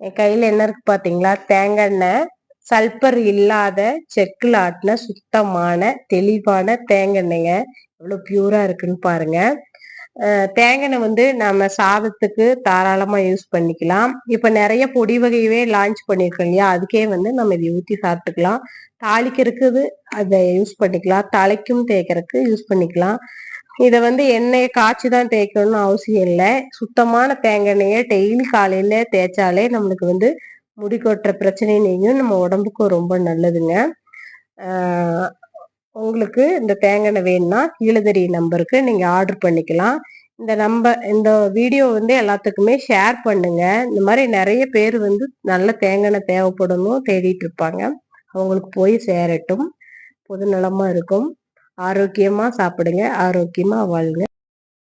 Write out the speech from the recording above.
என் கையில என்ன இருக்கு பாத்தீங்களா? தேங்காய் எண்ணெய். சல்பர் இல்லாத செக்குல ஆட்டின சுத்தமான தெளிவான தேங்காய் எண்ணெய்ங்க. எவ்வளவு பியூரா இருக்குன்னு பாருங்க. தேங்காய் எண்ணெய் வந்து நம்ம சாதத்துக்கு தாராளமா யூஸ் பண்ணிக்கலாம். இப்ப நிறைய பொடி வகையவே லான்ச் பண்ணிருக்கோம் இல்லையா? அதுக்கே வந்து நம்ம இதை ஊத்தி சாப்பிட்டுக்கலாம். தாளிக்கிறதுக்கு அதை யூஸ் பண்ணிக்கலாம். தலைக்கும் தேய்க்கறதுக்கு யூஸ் பண்ணிக்கலாம். இதை வந்து எண்ணெயை காய்ச்சி தான் தேய்க்கணும்னு அவசியம் இல்லை. சுத்தமான தேங்காய் எண்ணெயை டெய்லி காலையில தேய்ச்சாலே நம்மளுக்கு வந்து முடி கொட்டுற பிரச்சனை நீங்கும். நம்ம உடம்புக்கும் ரொம்ப நல்லதுங்க. உங்களுக்கு இந்த தேங்காய் எண்ணெய் வேணும்னா கீழே தெரிய நம்பருக்கு நீங்க ஆர்டர் பண்ணிக்கலாம். இந்த வீடியோ வந்து எல்லாத்துக்குமே ஷேர் பண்ணுங்க. இந்த மாதிரி நிறைய பேர் வந்து நல்ல தேங்காய் எண்ணெய் தேவைப்படணும் தேடிட்டு இருப்பாங்க. அவங்களுக்கு போய் சேரட்டும். பொது நலமா இருக்கும். ஆரோக்கியமா சாப்பிடுங்க. ஆரோக்கியமா வாழுங்க.